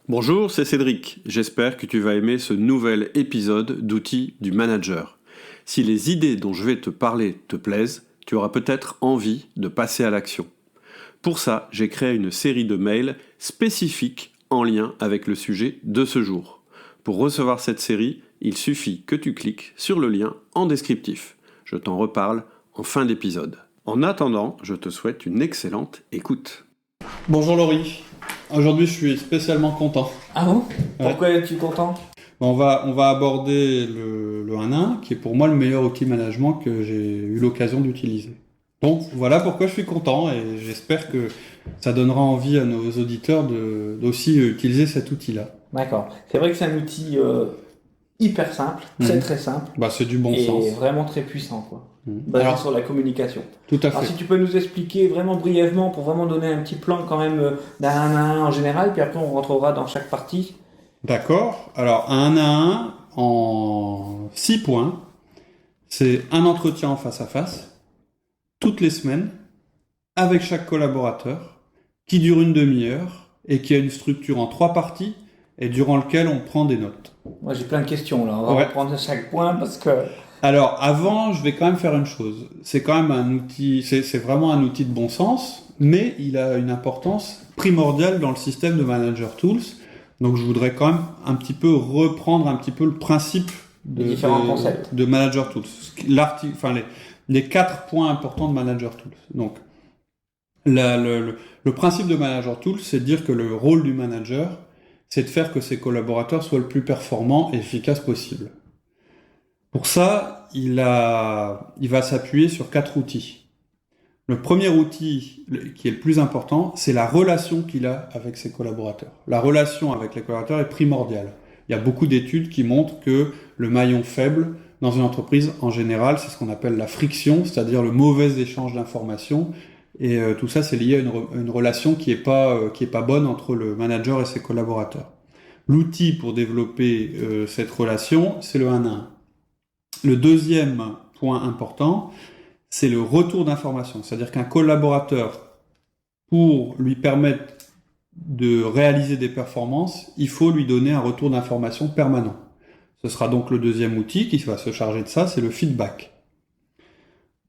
Bonjour, c'est Cédric. J'espère que tu vas aimer ce nouvel épisode d'Outils du Manager. Si les idées dont je vais te parler te plaisent, tu auras peut-être envie de passer à l'action. Pour ça, j'ai créé une série de mails spécifiques en lien avec le sujet de ce jour. Pour recevoir cette série, il suffit que tu cliques sur le lien en descriptif. Je t'en reparle en fin d'épisode. En attendant, je te souhaite une excellente écoute. Bonjour Laurie, aujourd'hui je suis spécialement content. Ah bon ? Pourquoi es-tu content ? On va aborder le 1-1 qui est pour moi le meilleur outil management que j'ai eu l'occasion d'utiliser. Donc voilà pourquoi je suis content et j'espère que ça donnera envie à nos auditeurs d'aussi utiliser cet outil-là. D'accord. C'est vrai que c'est un outil hyper simple, très simple. C'est du bon et sens. Et vraiment très puissant, quoi. Basé sur la communication. Tout à fait. Alors si tu peux nous expliquer vraiment brièvement, pour vraiment donner un petit plan quand même d'un 1 en général, puis après on rentrera dans chaque partie. D'accord. Alors un 1 en 6 points, c'est un entretien en face à face, toutes les semaines, avec chaque collaborateur, qui dure une demi-heure et qui a une structure en 3 parties et durant lequel on prend des notes. Moi j'ai plein de questions là, on va reprendre chaque point parce que... Alors avant, je vais quand même faire une chose. C'est quand même un outil, c'est vraiment un outil de bon sens, mais il a une importance primordiale dans le système de Manager Tools. Donc je voudrais quand même un petit peu reprendre un petit peu le principe de Manager Tools. Les 4 points importants de Manager Tools. Donc le principe de Manager Tools, c'est de dire que le rôle du manager, c'est de faire que ses collaborateurs soient le plus performants et efficaces possible. Pour ça, il va s'appuyer sur 4 outils. Le premier outil, qui est le plus important, c'est la relation qu'il a avec ses collaborateurs. La relation avec les collaborateurs est primordiale. Il y a beaucoup d'études qui montrent que le maillon faible dans une entreprise, en général, c'est ce qu'on appelle la friction, c'est-à-dire le mauvais échange d'informations. Et tout ça, c'est lié à une relation qui est pas bonne entre le manager et ses collaborateurs. L'outil pour développer cette relation, c'est le 1-1. Le deuxième point important, c'est le retour d'information. C'est-à-dire qu'un collaborateur, pour lui permettre de réaliser des performances, il faut lui donner un retour d'information permanent. Ce sera donc le deuxième outil qui va se charger de ça, c'est le feedback.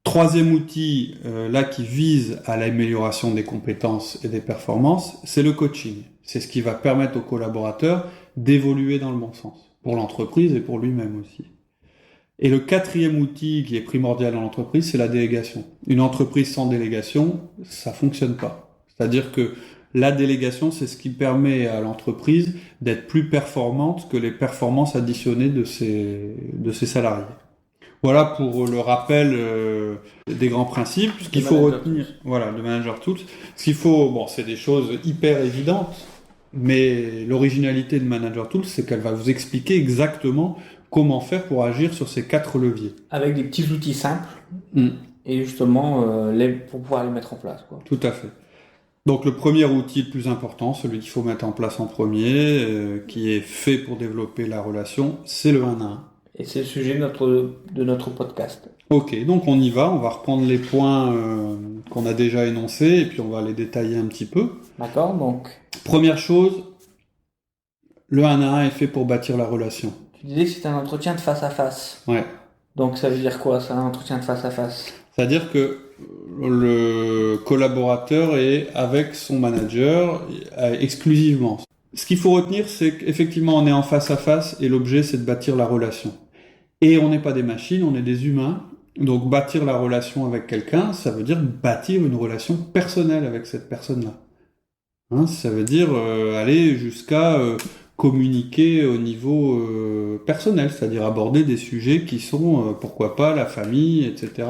Troisième outil, qui vise à l'amélioration des compétences et des performances, c'est le coaching. C'est ce qui va permettre au collaborateur d'évoluer dans le bon sens, pour l'entreprise et pour lui-même aussi. Et le quatrième outil qui est primordial dans l'entreprise, c'est la délégation. Une entreprise sans délégation, ça fonctionne pas. C'est-à-dire que la délégation, c'est ce qui permet à l'entreprise d'être plus performante que les performances additionnées de ses salariés. Voilà pour le rappel des grands principes. Ce qu'il faut retenir, de Manager Tools. Ce qu'il faut, c'est des choses hyper évidentes, mais l'originalité de Manager Tools, c'est qu'elle va vous expliquer exactement comment faire pour agir sur ces 4 leviers. Avec des petits outils simples, et justement, pour pouvoir les mettre en place, quoi. Tout à fait. Donc le premier outil le plus important, celui qu'il faut mettre en place en premier, qui est fait pour développer la relation, c'est le 1-1. Et c'est le sujet de notre podcast. Ok, donc on y va, on va reprendre les points qu'on a déjà énoncés, et puis on va les détailler un petit peu. D'accord, donc... Première chose, le 1-1 est fait pour bâtir la relation. Tu disais que c'est un entretien de face à face. Ouais. Donc ça veut dire quoi, ça, un entretien de face à face ? C'est-à-dire que le collaborateur est avec son manager exclusivement. Ce qu'il faut retenir, c'est qu'effectivement on est en face à face et l'objet c'est de bâtir la relation. Et on n'est pas des machines, on est des humains. Donc bâtir la relation avec quelqu'un, ça veut dire bâtir une relation personnelle avec cette personne-là. Ça veut dire aller jusqu'à communiquer au niveau personnel, c'est-à-dire aborder des sujets qui sont, pourquoi pas, la famille, etc.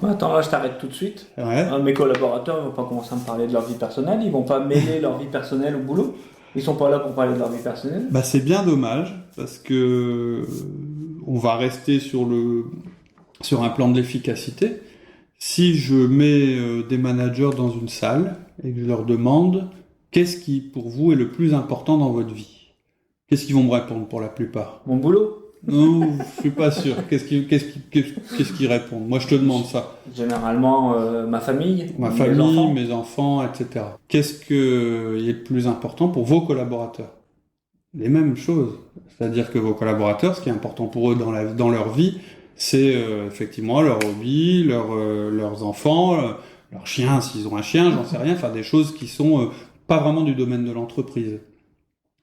Attends, là je t'arrête tout de suite. Ouais. Mes collaborateurs ne vont pas commencer à me parler de leur vie personnelle, ils vont pas mêler leur vie personnelle au boulot. Ils sont pas là pour parler de leur vie personnelle. C'est bien dommage, parce que on va rester sur un plan de l'efficacité. Si je mets des managers dans une salle et que je leur demande qu'est-ce qui, pour vous, est le plus important dans votre vie, qu'est-ce qu'ils vont me répondre pour la plupart ? Mon boulot ? Non, je suis pas sûr. Qu'est-ce qu'ils répondent ? Moi, je te demande ça. Généralement, ma famille, mes enfants, etc. Qu'est-ce qui est le plus important pour vos collaborateurs ? les mêmes choses. C'est-à-dire que vos collaborateurs, ce qui est important pour eux dans leur vie, c'est effectivement leur hobby, leurs enfants, leurs chiens, s'ils ont un chien, j'en sais rien, enfin des choses qui sont pas vraiment du domaine de l'entreprise.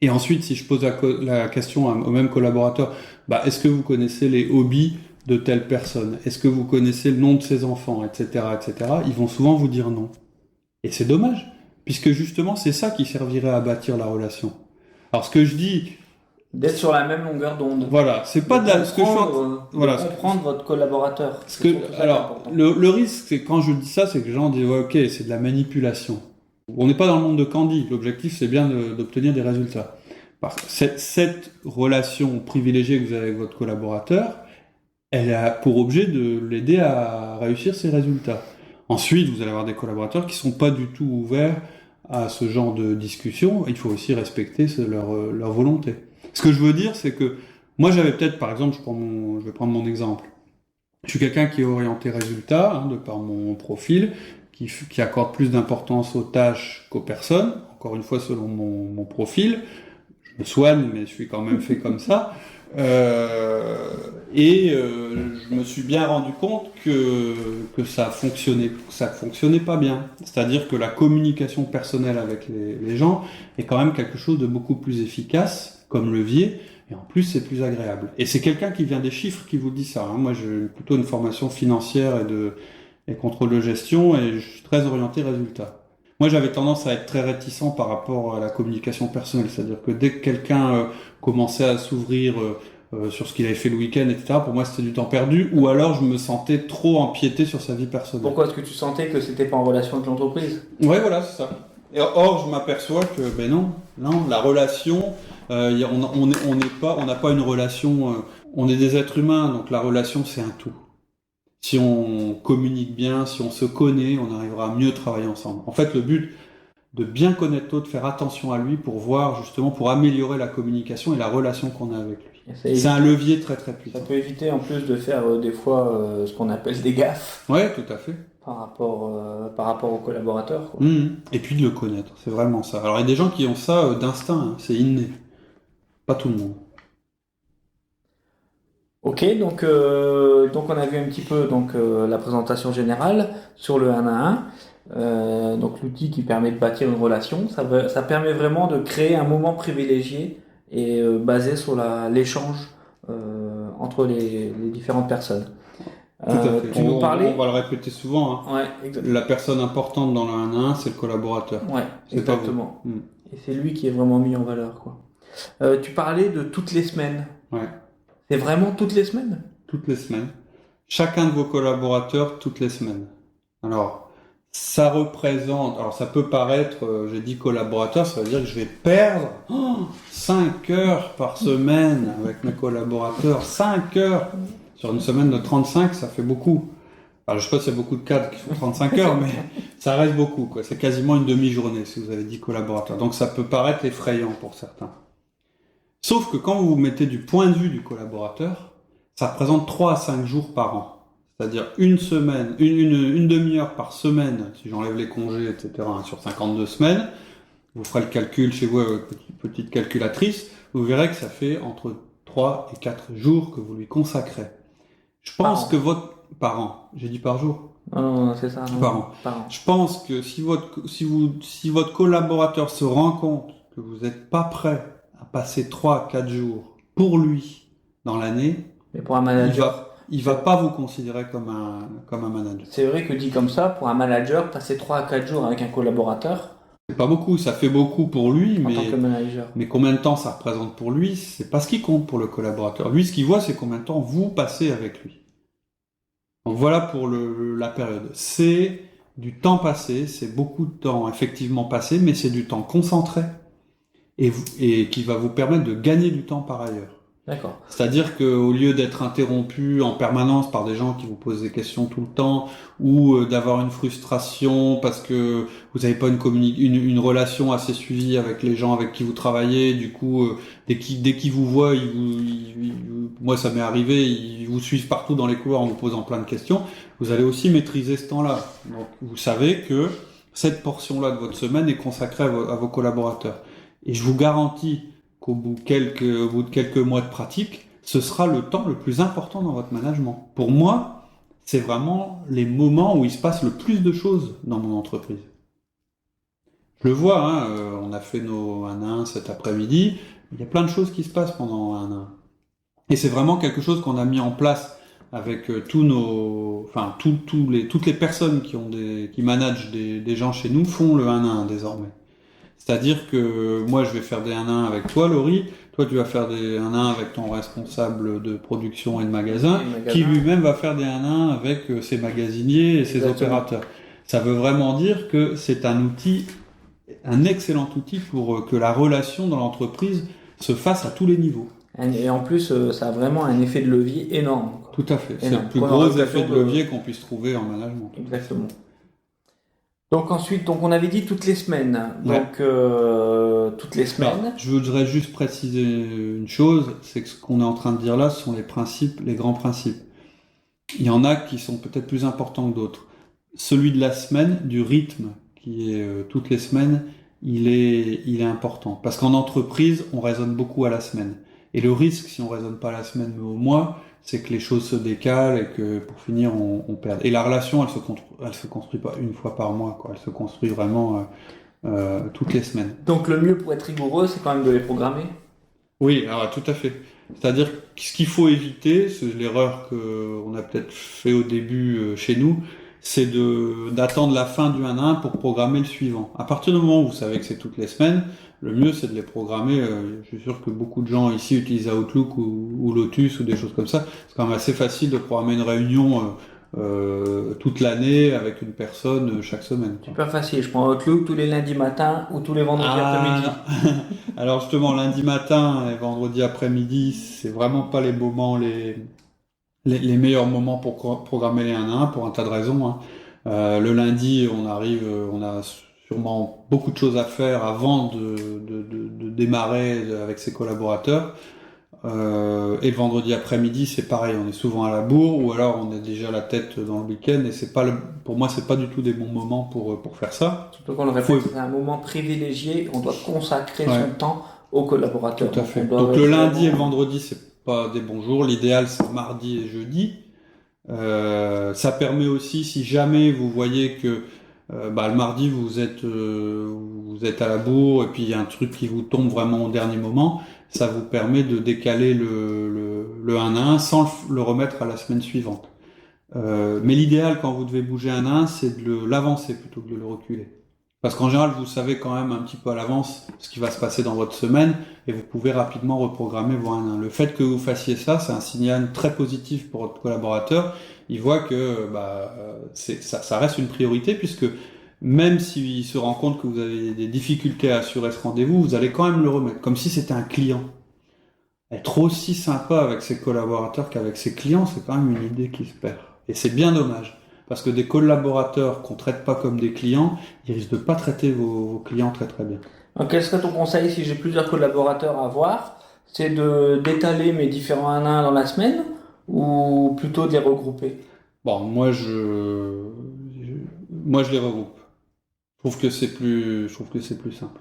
Et ensuite, si je pose la question au même collaborateur, est-ce que vous connaissez les hobbies de telle personne? Est-ce que vous connaissez le nom de ses enfants, etc., etc. Ils vont souvent vous dire non. Et c'est dommage, puisque justement, c'est ça qui servirait à bâtir la relation. Alors, ce que je dis... D'être sur la même longueur d'onde. Voilà, c'est pas ce que je fais... comprendre votre collaborateur. Alors, le risque, c'est quand je dis ça, c'est que les gens disent, ouais, ok, c'est de la manipulation. On n'est pas dans le monde de Candy. L'objectif, c'est bien d'obtenir des résultats. Cette relation privilégiée que vous avez avec votre collaborateur, elle a pour objet de l'aider à réussir ses résultats. Ensuite, vous allez avoir des collaborateurs qui sont pas du tout ouverts à ce genre de discussion. Il faut aussi respecter leur volonté. Ce que je veux dire, c'est que moi, j'avais peut-être, par exemple, je vais prendre mon exemple. Je suis quelqu'un qui est orienté résultat, de par mon profil, qui accorde plus d'importance aux tâches qu'aux personnes, encore une fois selon mon profil. Je me soigne, mais je suis quand même fait comme ça. Je me suis bien rendu compte que ça fonctionnait pas bien. C'est-à-dire que la communication personnelle avec les gens est quand même quelque chose de beaucoup plus efficace comme levier. Et en plus, c'est plus agréable. Et c'est quelqu'un qui vient des chiffres qui vous dit ça. Moi, j'ai plutôt une formation financière et contrôle de gestion, et je suis très orienté résultat. Moi, j'avais tendance à être très réticent par rapport à la communication personnelle. C'est-à-dire que dès que quelqu'un commençait à s'ouvrir sur ce qu'il avait fait le week-end, etc., pour moi, c'était du temps perdu. Ou alors, je me sentais trop empiété sur sa vie personnelle. Pourquoi est-ce que tu sentais que c'était pas en relation avec l'entreprise? Ouais, voilà, c'est ça. Et or, je m'aperçois que, non, la relation, on n'a pas une relation. On est des êtres humains, donc la relation, c'est un tout. Si on communique bien, si on se connaît, on arrivera à mieux travailler ensemble. En fait, le but de bien connaître l'autre, faire attention à lui pour voir justement, pour améliorer la communication et la relation qu'on a avec lui. C'est un levier très très puissant. Ça peut éviter en plus de faire des fois ce qu'on appelle des gaffes. Ouais, tout à fait. Par rapport aux collaborateurs. Quoi. Et puis de le connaître, c'est vraiment ça. Alors il y a des gens qui ont ça d'instinct, c'est inné. Pas tout le monde. Ok, donc on a vu un petit peu la présentation générale sur le 1 à 1. Donc l'outil qui permet de bâtir une relation, ça permet vraiment de créer un moment privilégié et basé sur l'échange entre les différentes personnes. Tout à fait. Tu nous parlais... On va le répéter souvent. Ouais, exactement. La personne importante dans le 1 à 1, c'est le collaborateur. Ouais, exactement. Et c'est lui qui est vraiment mis en valeur, quoi. Tu parlais de toutes les semaines. Ouais. C'est vraiment toutes les semaines? Toutes les semaines. Chacun de vos collaborateurs, toutes les semaines. Alors, ça représente... Alors, ça peut paraître... j'ai dit collaborateur, ça veut dire que je vais perdre 5 heures par semaine avec mes collaborateurs. 5 heures sur une semaine de 35, ça fait beaucoup. Alors, je sais pas s'il y a beaucoup de cadres qui font 35 heures, mais ça reste beaucoup, quoi. C'est quasiment une demi-journée si vous avez 10 collaborateurs. Donc, ça peut paraître effrayant pour certains. Sauf que quand vous vous mettez du point de vue du collaborateur, ça représente 3 à 5 jours par an. C'est-à-dire une semaine, une demi-heure par semaine, si j'enlève les congés, etc., sur 52 semaines. Vous ferez le calcul chez vous avec petite calculatrice. Vous verrez que ça fait entre 3 et 4 jours que vous lui consacrez. Je pense que par an. J'ai dit par jour? Non, c'est ça. Par an. Je pense que si votre collaborateur se rend compte que vous n'êtes pas prêt à passer 3 à 4 jours pour lui dans l'année, mais pour un manager, il va pas vous considérer comme un manager. C'est vrai que dit comme ça, pour un manager, passer 3 à 4 jours avec un collaborateur, c'est pas beaucoup, ça fait beaucoup pour lui, en tant que manager. Mais combien de temps ça représente pour lui, c'est pas ce qui compte pour le collaborateur. Lui, ce qu'il voit, c'est combien de temps vous passez avec lui. Donc voilà pour la période. C'est du temps passé, c'est beaucoup de temps effectivement passé, mais c'est du temps concentré et qui va vous permettre de gagner du temps par ailleurs. D'accord. C'est-à-dire qu'au lieu d'être interrompu en permanence par des gens qui vous posent des questions tout le temps, ou d'avoir une frustration parce que vous n'avez pas une relation assez suivie avec les gens avec qui vous travaillez, du coup, dès qu'ils vous voient, moi ça m'est arrivé, ils vous suivent partout dans les couloirs en vous posant plein de questions, vous allez aussi maîtriser ce temps-là. Donc vous savez que cette portion-là de votre semaine est consacrée à vos collaborateurs. Et je vous garantis qu'au bout de quelques mois de pratique, ce sera le temps le plus important dans votre management. Pour moi, c'est vraiment les moments où il se passe le plus de choses dans mon entreprise. Je le vois, hein, on a fait nos 1 à 1 cet après-midi, il y a plein de choses qui se passent pendant 1 à 1. Et c'est vraiment quelque chose qu'on a mis en place avec toutes les personnes qui managent des gens chez nous font le 1 à 1 désormais. C'est-à-dire que moi, je vais faire des 1 à 1 avec toi, Laurie. Toi, tu vas faire des 1 à 1 avec ton responsable de production et de magasin, qui lui-même va faire des 1 à 1 avec ses magasiniers et ses opérateurs. Ça veut vraiment dire que c'est un outil, un excellent outil pour que la relation dans l'entreprise se fasse à tous les niveaux. Et en plus, ça a vraiment un effet de levier énorme. Tout à fait. C'est le plus gros effet de levier qu'on puisse trouver en management. Exactement. Donc ensuite, on avait dit toutes les semaines. Donc toutes les semaines. Alors, je voudrais juste préciser une chose, c'est que ce qu'on est en train de dire là, ce sont les principes, les grands principes. Il y en a qui sont peut-être plus importants que d'autres. Celui de la semaine, du rythme, qui est toutes les semaines, il est important. Parce qu'en entreprise, on raisonne beaucoup à la semaine. Et le risque, si on raisonne pas à la semaine mais au mois, c'est que les choses se décalent et que pour finir, on perd. Et la relation, elle se construit pas une fois par mois, quoi. Elle se construit vraiment toutes les semaines. Donc le mieux pour être rigoureux, c'est quand même de les programmer. Oui, alors tout à fait. C'est-à-dire que ce qu'il faut éviter, c'est l'erreur qu'on a peut-être fait au début chez nous, c'est d'attendre la fin du 1 à 1 pour programmer le suivant. À partir du moment où vous savez que c'est toutes les semaines, le mieux c'est de les programmer. Je suis sûr que beaucoup de gens ici utilisent Outlook ou Lotus ou des choses comme ça. C'est quand même assez facile de programmer une réunion toute l'année avec une personne chaque semaine. Super facile. Je prends Outlook tous les lundis matin ou tous les vendredis après-midi. Alors justement, lundi matin et vendredi après-midi, c'est vraiment pas les moments les meilleurs moments pour programmer les 1 à 1 pour un tas de raisons. Hein. Le lundi, on a sûrement beaucoup de choses à faire avant de démarrer avec ses collaborateurs. Et le vendredi après-midi, c'est pareil, on est souvent à la bourre ou alors on est déjà la tête dans le week-end et pour moi, c'est pas du tout des bons moments pour faire ça. Surtout qu'on le répète, c'est un moment privilégié, on doit consacrer son temps aux collaborateurs. Tout à fait. Donc le lundi et le vendredi, c'est pas des bons jours. L'idéal, c'est mardi et jeudi. Ça permet aussi, si jamais vous voyez que le mardi vous êtes à la bourre et puis il y a un truc qui vous tombe vraiment au dernier moment, ça vous permet de décaler le 1 à 1 sans le remettre à la semaine suivante. Mais l'idéal quand vous devez bouger 1 à 1, c'est de l'avancer plutôt que de le reculer. Parce qu'en général, vous savez quand même un petit peu à l'avance ce qui va se passer dans votre semaine et vous pouvez rapidement reprogrammer vos 1 à 1. Le fait que vous fassiez ça, c'est un signal très positif pour votre collaborateur. Il voit que ça reste une priorité puisque même s'il se rend compte que vous avez des difficultés à assurer ce rendez-vous, vous allez quand même le remettre, comme si c'était un client. Être aussi sympa avec ses collaborateurs qu'avec ses clients, c'est quand même une idée qui se perd. Et c'est bien dommage. Parce que des collaborateurs qu'on traite pas comme des clients, ils risquent de pas traiter vos clients très très bien. Donc, quel serait ton conseil si j'ai plusieurs collaborateurs à voir? C'est d'étaler mes différents 1 à 1 dans la semaine ou plutôt de les regrouper? Bon, moi je les regroupe. Je trouve que c'est plus simple.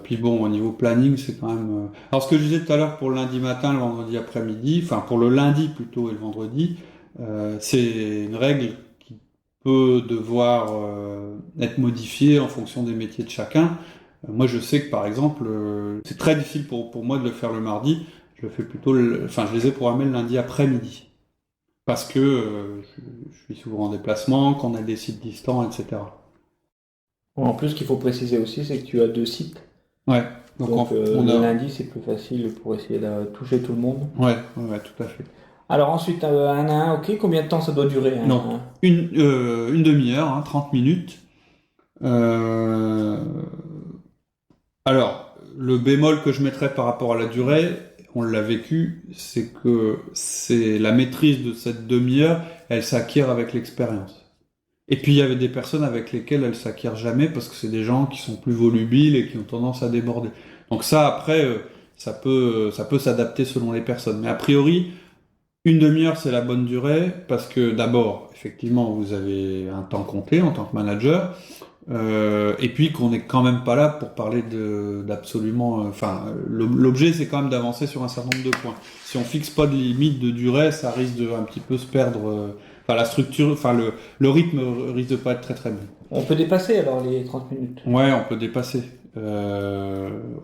Puis bon, au niveau planning, c'est quand même. Alors ce que je disais tout à l'heure pour le lundi matin, le vendredi après-midi, enfin pour le lundi plutôt et le vendredi. C'est une règle qui peut devoir être modifiée en fonction des métiers de chacun. Moi, je sais que par exemple, c'est très difficile pour moi de le faire le mardi. Je le fais plutôt, je les ai programmés le lundi après-midi parce que je suis souvent en déplacement, qu'on a des sites distants, etc. En plus, ce qu'il faut préciser aussi, c'est que tu as 2 sites. Ouais. Donc le lundi, c'est plus facile pour essayer de toucher tout le monde. Ouais, tout à fait. Alors ensuite, 1 à 1, ok, combien de temps ça doit durer? Non, une demi-heure, 30 minutes. Alors, le bémol que je mettrais par rapport à la durée, on l'a vécu, c'est que la maîtrise de cette demi-heure, elle s'acquiert avec l'expérience. Et puis il y avait des personnes avec lesquelles elle s'acquiert jamais parce que c'est des gens qui sont plus volubiles et qui ont tendance à déborder. Donc ça, après, ça peut s'adapter selon les personnes. Mais a priori, une demi-heure, c'est la bonne durée parce que d'abord, effectivement, vous avez un temps compté en tant que manager. Et puis qu'on n'est quand même pas là pour parler d'absolument. L'objet, c'est quand même d'avancer sur un certain nombre de points. Si on fixe pas de limite de durée, ça risque de un petit peu se perdre. La structure, le rythme risque de pas être très très bon. On peut dépasser alors les 30 minutes. Ouais, on peut dépasser,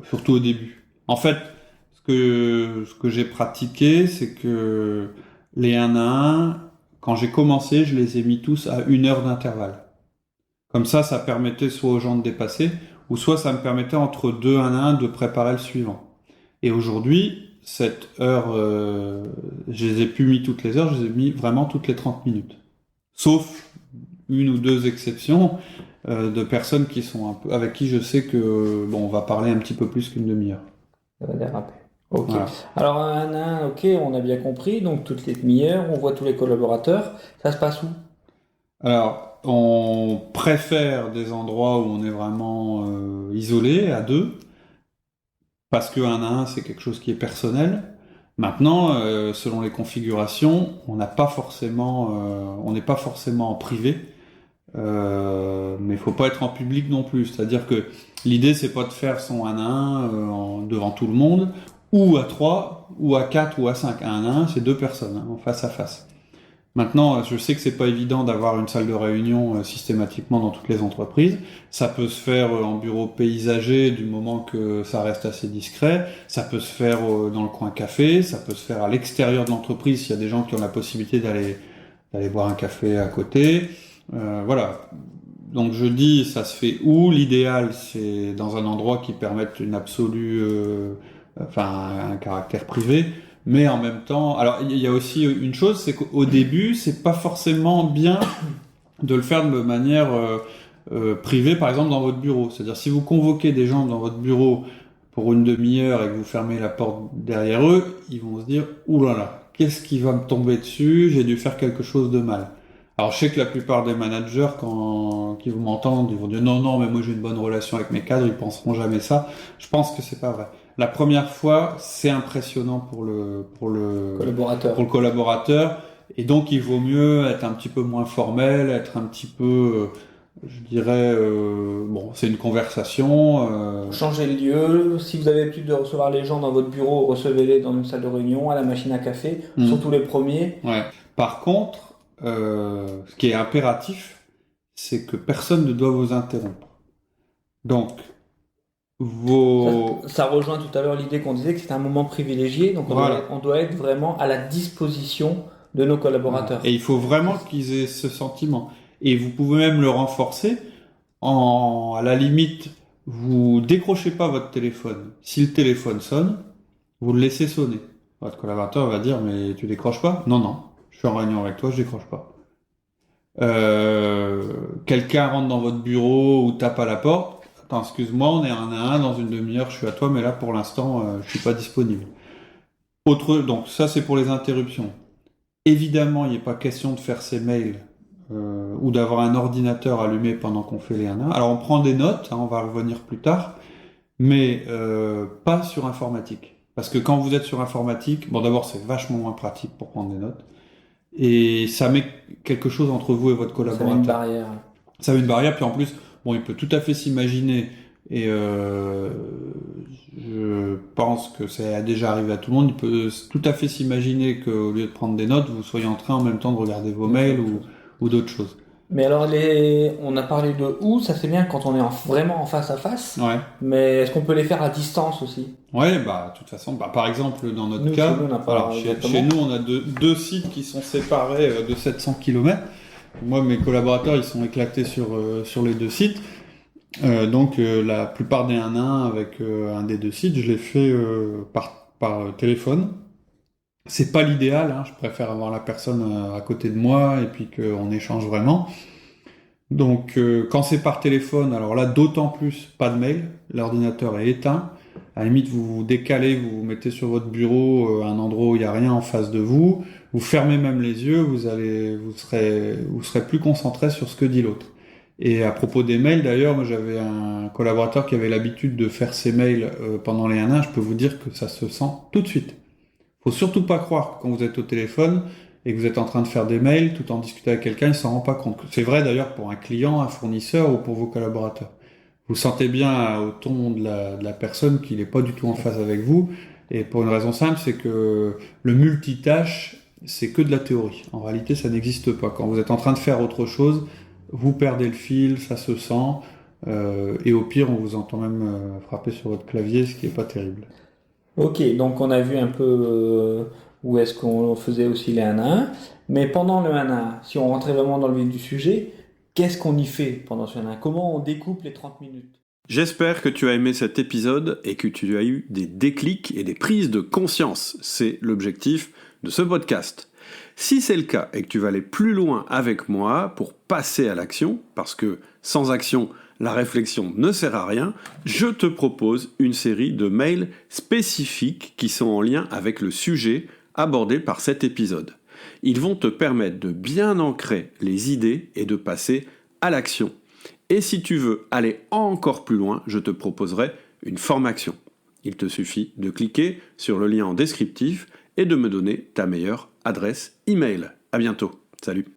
surtout au début. En fait, ce que j'ai pratiqué, c'est que les 1 à 1, quand j'ai commencé, je les ai mis tous à 1 heure d'intervalle. Comme ça permettait soit aux gens de dépasser, ou soit ça me permettait entre 2 1 à 1 de préparer le suivant. Et aujourd'hui, cette heure, je les ai plus mis toutes les heures, je les ai mis vraiment toutes les 30 minutes. Sauf 1 ou 2 exceptions de personnes qui sont un peu, avec qui je sais que on va parler un petit peu plus qu'une demi-heure. Ça va déraper. Ok. Voilà. Alors un à un, ok, on a bien compris. Donc toutes les demi-heures, on voit tous les collaborateurs. Ça se passe où? Alors, on préfère des endroits où on est vraiment isolé, à deux, parce que 1 à 1, c'est quelque chose qui est personnel. Maintenant, selon les configurations, on n'est pas forcément en privé, mais il faut pas être en public non plus. C'est-à-dire que l'idée, c'est pas de faire son 1 à 1 devant tout le monde, ou à 3, ou à 4, ou à 5. 1 à 1, c'est 2 personnes, en face à face. Maintenant, je sais que c'est pas évident d'avoir une salle de réunion systématiquement dans toutes les entreprises. Ça peut se faire en bureau paysager du moment que ça reste assez discret. Ça peut se faire dans le coin café. Ça peut se faire à l'extérieur de l'entreprise s'il y a des gens qui ont la possibilité d'aller boire un café à côté. Voilà. Donc je dis, ça se fait où? L'idéal, c'est dans un endroit qui permette une absolue, un caractère privé. Mais en même temps, alors il y a aussi une chose, c'est qu'au début, c'est pas forcément bien de le faire de manière privée, par exemple dans votre bureau. C'est-à-dire si vous convoquez des gens dans votre bureau pour une demi-heure et que vous fermez la porte derrière eux, ils vont se dire ouh là là, qu'est-ce qui va me tomber dessus? J'ai dû faire quelque chose de mal. Alors je sais que la plupart des managers, qui vous m'entendent, ils vont dire non, mais moi j'ai une bonne relation avec mes cadres, ils penseront jamais ça. Je pense que c'est pas vrai. La première fois, c'est impressionnant pour le collaborateur, et donc il vaut mieux être un petit peu moins formel, être un petit peu, je dirais, c'est une conversation. Changez le lieu. Si vous avez l'habitude de recevoir les gens dans votre bureau, recevez-les dans une salle de réunion, à la machine à café, surtout les premiers. Ouais. Par contre, ce qui est impératif, c'est que personne ne doit vous interrompre. Donc, Ça rejoint tout à l'heure l'idée qu'on disait que c'était un moment privilégié, donc on doit être vraiment à la disposition de nos collaborateurs. Et il faut vraiment qu'ils aient ce sentiment. Et vous pouvez même le renforcer à la limite, vous décrochez pas votre téléphone. Si le téléphone sonne, vous le laissez sonner. Votre collaborateur va dire, mais tu décroches pas? Non, je suis en réunion avec toi, je décroche pas. Quelqu'un rentre dans votre bureau ou tape à la porte. Attends, excuse-moi, on est 1 à 1, dans une demi-heure, je suis à toi, mais là, pour l'instant, je suis pas disponible. Donc, ça, c'est pour les interruptions. Évidemment, il n'est pas question de faire ses mails ou d'avoir un ordinateur allumé pendant qu'on fait les 1 à 1. Alors, on prend des notes, on va revenir plus tard, mais pas sur informatique. Parce que quand vous êtes sur informatique, d'abord, c'est vachement moins pratique pour prendre des notes, et ça met quelque chose entre vous et votre collaborateur. Ça met une barrière. Ça met une barrière, puis en plus, il peut tout à fait s'imaginer, et je pense que ça a déjà arrivé à tout le monde, il peut tout à fait s'imaginer qu'au lieu de prendre des notes, vous soyez en train en même temps de regarder vos mails ou d'autres choses. Mais alors, on a parlé de où, ça c'est bien quand on est vraiment en face à face, Ouais. mais est-ce qu'on peut les faire à distance aussi? Ouais, de toute façon, par exemple, dans notre cas, chez nous, on a deux sites qui sont séparés de 700 km. Moi, mes collaborateurs, ils sont éclatés sur les 2 sites. Donc, la plupart des 1 à 1 avec un des 2 sites, je les fais par téléphone. C'est pas l'idéal, je préfère avoir la personne à côté de moi et puis qu'on échange vraiment. Donc, quand c'est par téléphone, alors là, d'autant plus, pas de mail, l'ordinateur est éteint. À la limite, vous vous décalez, vous vous mettez sur votre bureau, un endroit où il n'y a rien en face de vous, vous fermez même les yeux, vous serez plus concentré sur ce que dit l'autre. Et à propos des mails, d'ailleurs, moi j'avais un collaborateur qui avait l'habitude de faire ses mails pendant les 1 à 1, je peux vous dire que ça se sent tout de suite. Faut surtout pas croire que quand vous êtes au téléphone, et que vous êtes en train de faire des mails tout en discutant avec quelqu'un, il s'en rend pas compte. C'est vrai d'ailleurs pour un client, un fournisseur ou pour vos collaborateurs. Vous sentez bien au ton de la personne qu'il n'est pas du tout en phase avec vous, et pour une raison simple, c'est que le multitâche, c'est que de la théorie. En réalité, ça n'existe pas. Quand vous êtes en train de faire autre chose, vous perdez le fil, ça se sent, et au pire, on vous entend même frapper sur votre clavier, ce qui n'est pas terrible. Ok, donc on a vu un peu où est-ce qu'on faisait aussi les 1 à 1. Mais pendant le 1 à 1, si on rentrait vraiment dans le vif du sujet, qu'est-ce qu'on y fait pendant ce 1 à 1? Comment on découpe les 30 minutes? J'espère que tu as aimé cet épisode et que tu as eu des déclics et des prises de conscience. C'est l'objectif de ce podcast. Si c'est le cas et que tu vas aller plus loin avec moi pour passer à l'action, parce que sans action, la réflexion ne sert à rien, je te propose une série de mails spécifiques qui sont en lien avec le sujet abordé par cet épisode. Ils vont te permettre de bien ancrer les idées et de passer à l'action. Et si tu veux aller encore plus loin, je te proposerai une formation. Il te suffit de cliquer sur le lien en descriptif et de me donner ta meilleure adresse email. À bientôt. Salut.